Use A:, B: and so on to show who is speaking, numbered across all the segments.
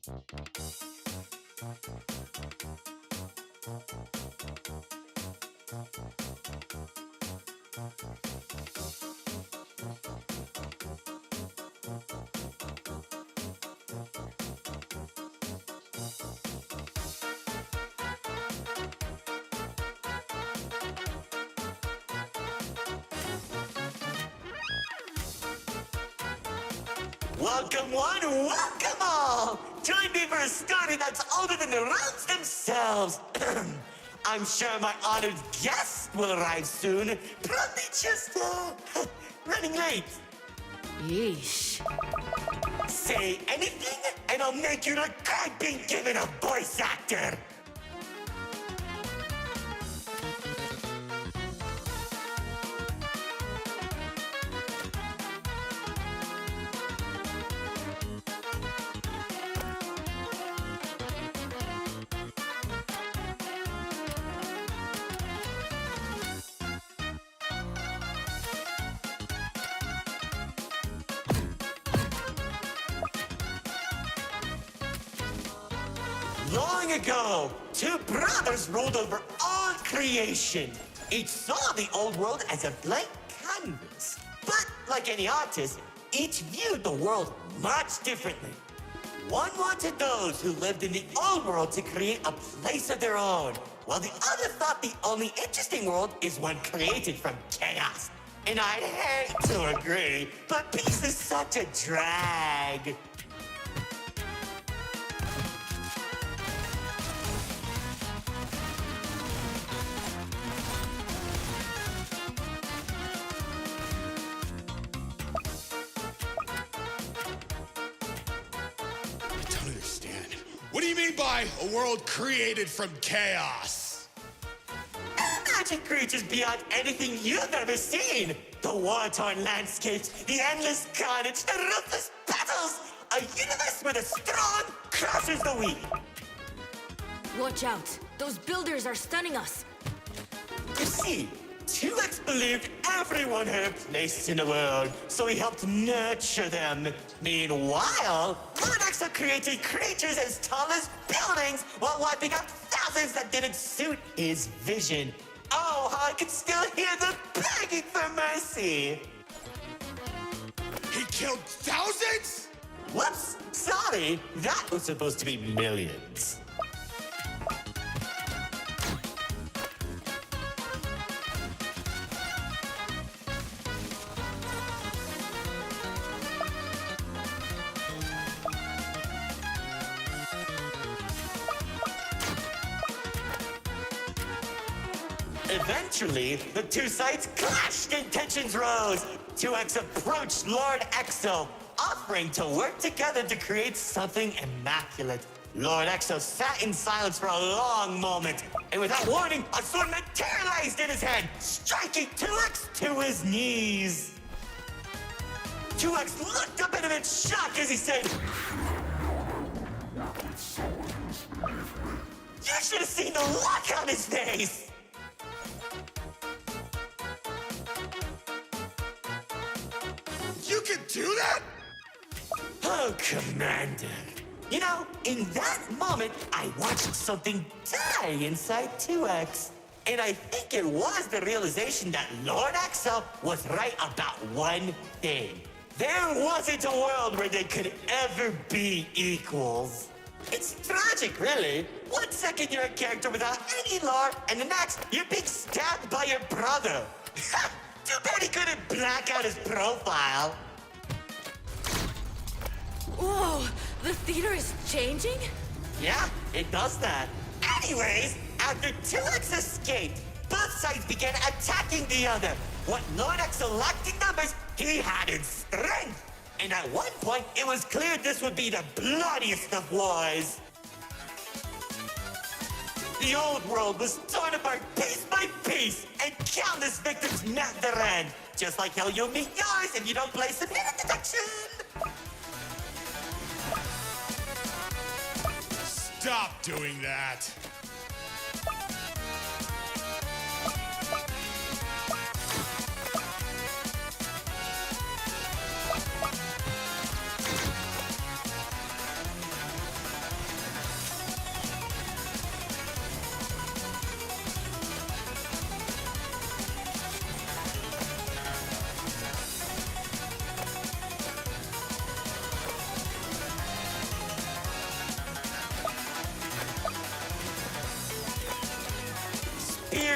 A: Welcome one, welcome all! Join me for a story that's older than the realms themselves. I'm sure my honored guest will arrive soon. Probably just, running late.
B: Yeesh.
A: Say anything, and I'll make you regret being given a voice actor. Long ago, two brothers ruled over all creation. Each saw the old world as a blank canvas. But like any artist, each viewed the world much differently. One wanted those who lived in the old world to create a place of their own, while the other thought the only interesting world is one created from chaos. And I'd hate to agree, but peace is such a drag.
C: What do you mean by a world created from chaos?
A: Magic creatures beyond anything you've ever seen. The war-torn landscapes, the endless carnage, the ruthless battles. A universe where the strong crushes the weak.
B: Watch out. Those builders are stunning us.
A: You see, 2X believed everyone had a place in the world, so he helped nurture them. Meanwhile, LOADOUTS created creatures as tall as buildings while wiping out thousands that didn't suit his vision. Oh, how I can still hear them begging for mercy.
C: He killed thousands?
A: Whoops, sorry. That was supposed to be millions. Eventually, the two sides clashed and tensions rose. 2X approached Lord Exo, offering to work together to create something immaculate. Lord Exo sat in silence for a long moment, and without warning, a sword materialized in his hand, striking 2X to his knees. 2X looked up at him in shock as he said, "You should have seen the look on his face!"
C: You can do that?
A: Oh, Commander. You know, in that moment, I watched something die inside 2X. And I think it was the realization that Lord Exo was right about one thing. There wasn't a world where they could ever be equals. It's tragic, really. 1 second you're a character without any lore, and the next, you're being stabbed by your brother. Too bad he couldn't black out his profile.
B: Whoa, the theater is changing?
A: Yeah, it does that. Anyways, after 2X escaped, both sides began attacking the other. What Lord Exo lacked in numbers, he had in strength. And at one point, it was clear this would be the bloodiest of wars. The old world was torn apart piece by piece, and countless victims met their end. Just like how you'll meet yours if you don't play submitted detection.
C: Stop doing that.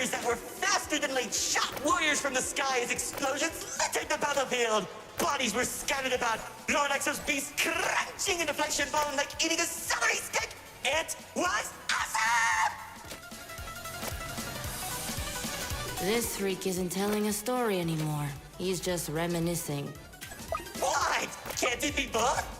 A: fighters that were faster than like shot warriors from the sky as explosions littered the battlefield. Bodies were scattered about, Lord Exo's beast crunching into flesh and bone like eating a celery stick. It was awesome!
B: This freak isn't telling a story anymore. He's just reminiscing.
A: What? Can't it be both?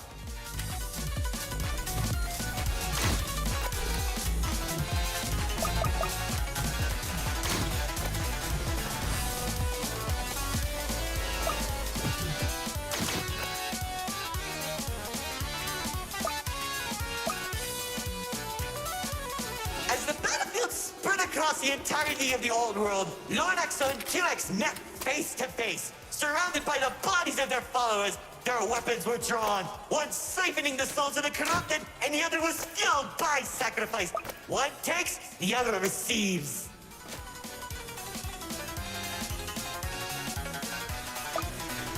A: As the battlefield spread across the entirety of the old world, Lord Exo and 2X met face to face. Surrounded by the bodies of their followers, their weapons were drawn, one siphoning the souls of the corrupted, and the other was fueled by sacrifice. One takes, the other receives.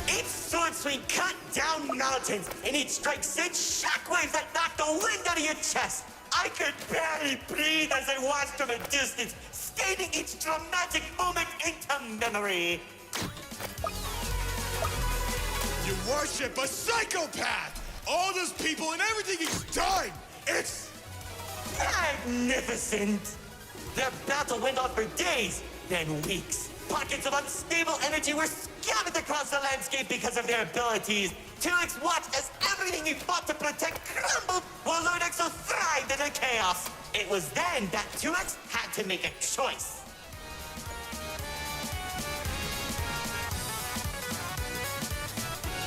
A: Each sword swing cut down mountains, and each strike sent shockwaves that knocked the wind out of your chest. I could barely breathe as I watched from a distance, stating each dramatic moment into memory.
C: You worship a psychopath! All those people and everything he's done! It's
A: magnificent! Their battle went on for days, then weeks. Pockets of unstable energy were scattered across the landscape because of their abilities. 2X watched as everything he fought to protect crumbled, while Lord Exo thrived in the chaos. It was then that 2X had to make a choice.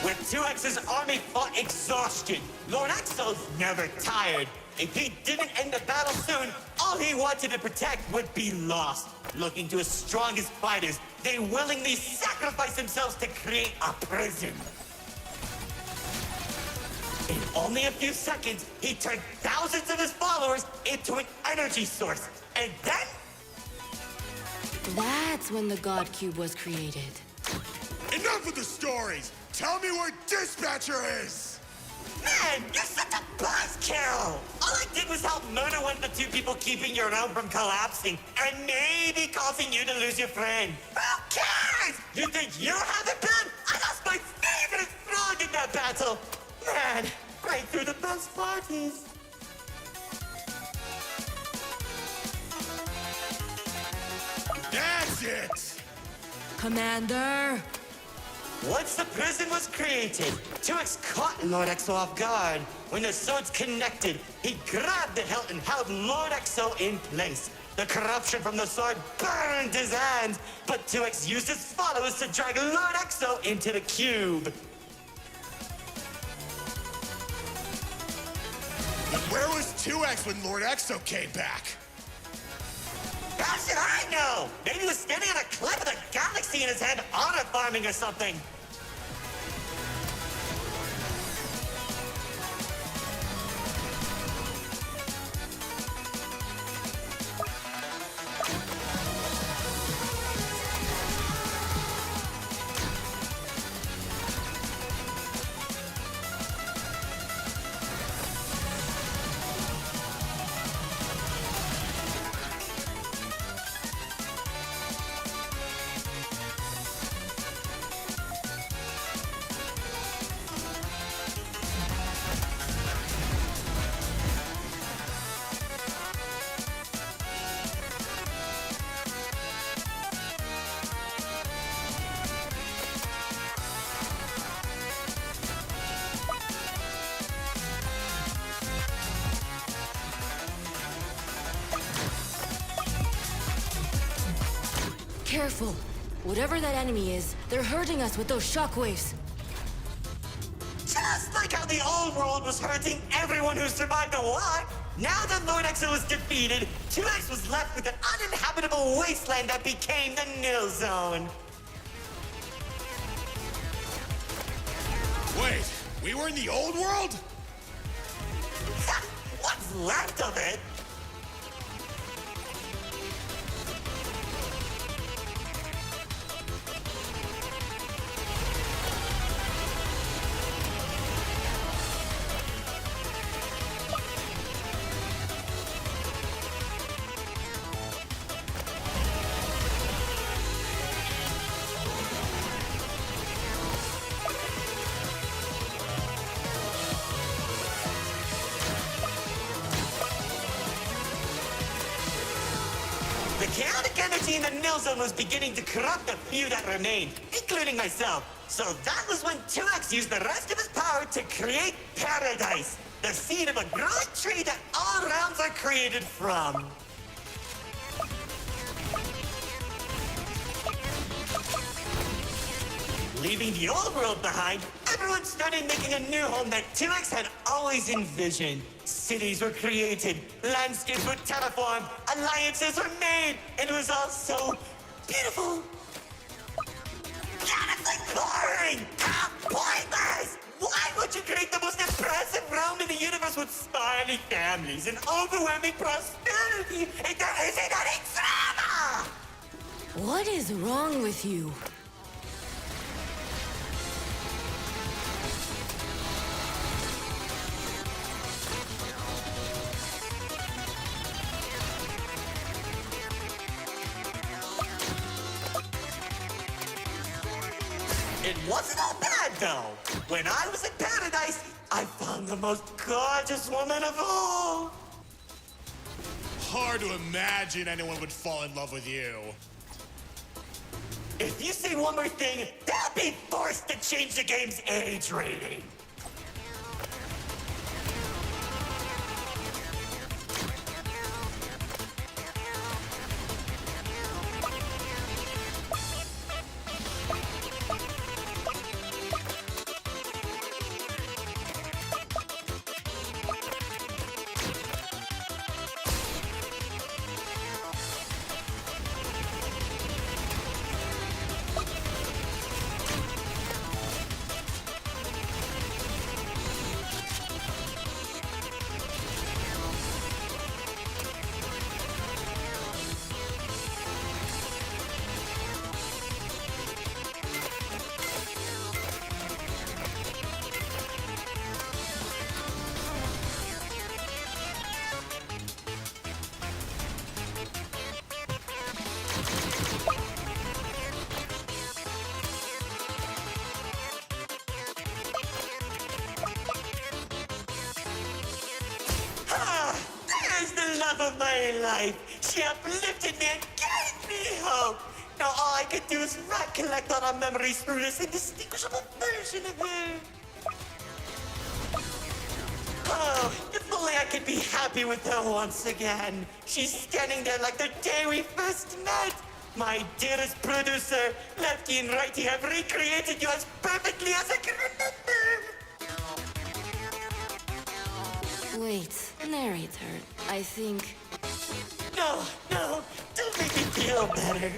A: When 2X's army fought exhaustion, Lord Exo's never tired. If he didn't end the battle soon, all he wanted to protect would be lost. Looking to his strongest fighters, they willingly sacrificed themselves to create a prison. In only a few seconds, he turned thousands of his followers into an energy source. And then...
B: That's when the God Cube was created.
C: enough of the stories! Tell me where Dispatcher is!
A: Man, you're such a buzzkill! All I did was help murder one of the two people keeping your realm from collapsing, and maybe causing you to lose your friend. Who cares? You think you have it bad? I lost my favorite frog in that battle! Man, right through the best parties.
C: That's it!
B: Commander!
A: Once the prison was created, 2X caught Lord Exo off guard. When the swords connected, he grabbed the hilt and held Lord Exo in place. The corruption from the sword burned his hands, but 2X used his followers to drag Lord Exo into the cube.
C: But where was 2X when Lord Exo came back?
A: How should I know? Maybe he was standing on a cliff with a galaxy in his hand, honor farming or something.
B: Careful. Whatever that enemy is, they're hurting us with those shockwaves.
A: Just like how the old world was hurting everyone who survived the war, now that Lord Exo was defeated, 2X was left with an uninhabitable wasteland that became the nil zone.
C: Wait, we were in the old world?
A: What's left of it? chaotic energy in the nil zone was beginning to corrupt the few that remained, including myself. So that was when 2X used the rest of his power to create Paradise, the seed of a growing tree that all realms are created from. Leaving the old world behind, everyone started making a new home that 2X had always envisioned. Cities were created, landscapes were terraformed, alliances were made, and it was all so beautiful. Honestly boring! How pointless! Why would you create the most impressive realm in the universe with smiling families and overwhelming prosperity if there isn't any drama?
B: What is wrong with you?
A: It wasn't all bad, though. When I was in Paradise, I found the most gorgeous woman of all.
C: Hard to imagine anyone would fall in love with you.
A: If you say one more thing, they'll be forced to change the game's age rating. There's the love of my life. She uplifted me and gave me hope. Now all I can do is recollect all our memories through this indistinguishable version of her. Oh, if only I could be happy with her once again. She's standing there like the day we first met. My dearest producer, Lefty and Righty have recreated you as perfectly as I can remember.
B: Wait, narrator, I think...
A: No, don't make me feel better.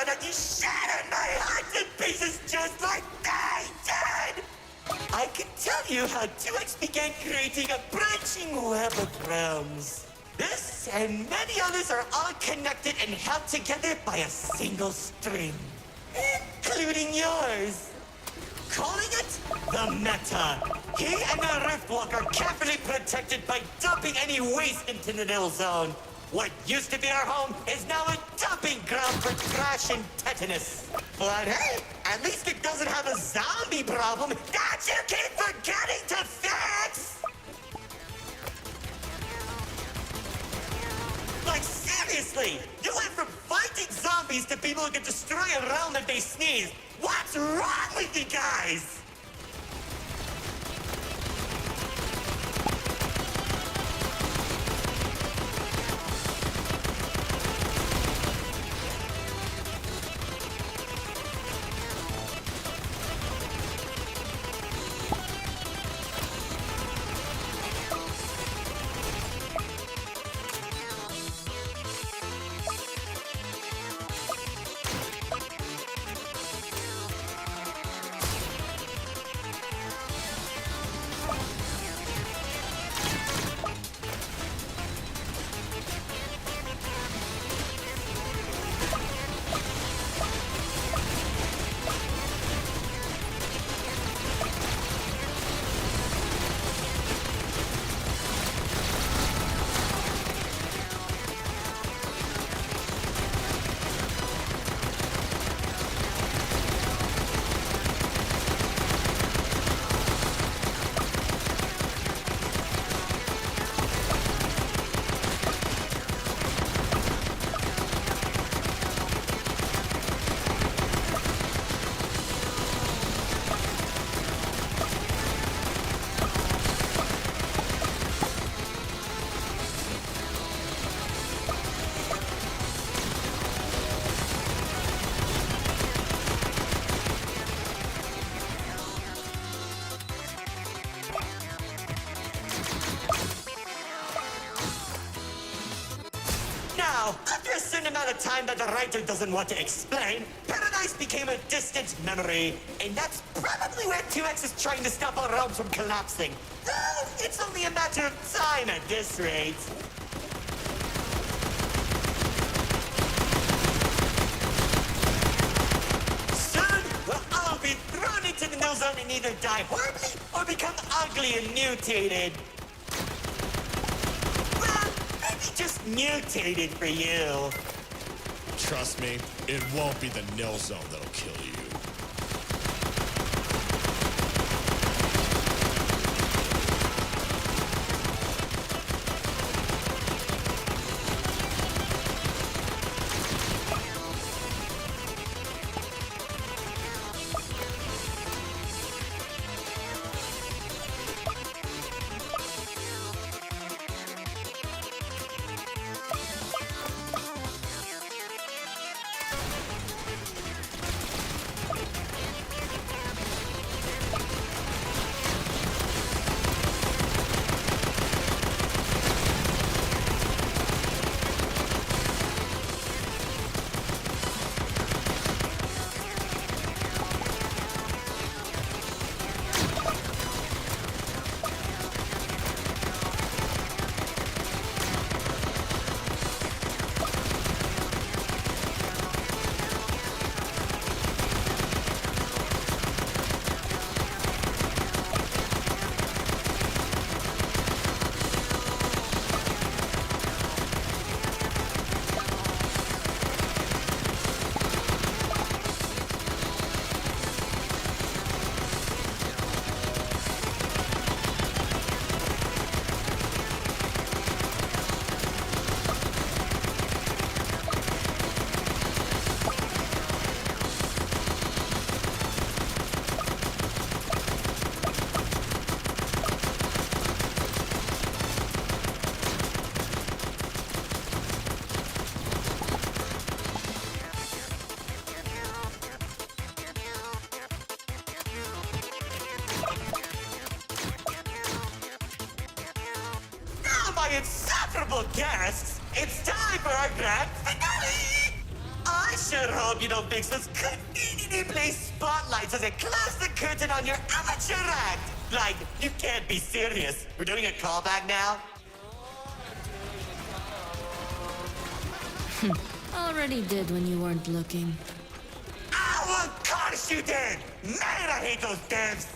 A: know that you shattered my heart to pieces just like they did! I can tell you how 2X began creating a branching web of realms. This and many others are all connected and held together by a single string, including yours. Calling it the Meta. He and the Riftwalk are carefully protected by dumping any waste into the Nil Zone. What used to be our home is now a dumping ground for trash and tetanus. But hey, at least it doesn't have a zombie problem that you keep forgetting to fix! Like seriously, you went from fighting zombies to people who can destroy a realm if they sneeze. What's wrong with you guys? Now, after a certain amount of time that the writer doesn't want to explain, Paradise became a distant memory. And that's probably where 2X is trying to stop our realms from collapsing. Though, it's only a matter of time at this rate. Soon, we'll all be thrown into the Nil Zone and either die horribly or become ugly and mutated. Just mutated for you.
C: Trust me, it won't be the Nil Zone that'll kill you. Insufferable guests, it's time for our grand finale! I sure hope
A: hope you don't fix those conveniently placed spotlights as I close the curtain on your amateur act. Like, you can't be serious. We're doing a callback now?
B: Already did when you weren't looking.
A: Oh, of course you did! Man, I hate those devs!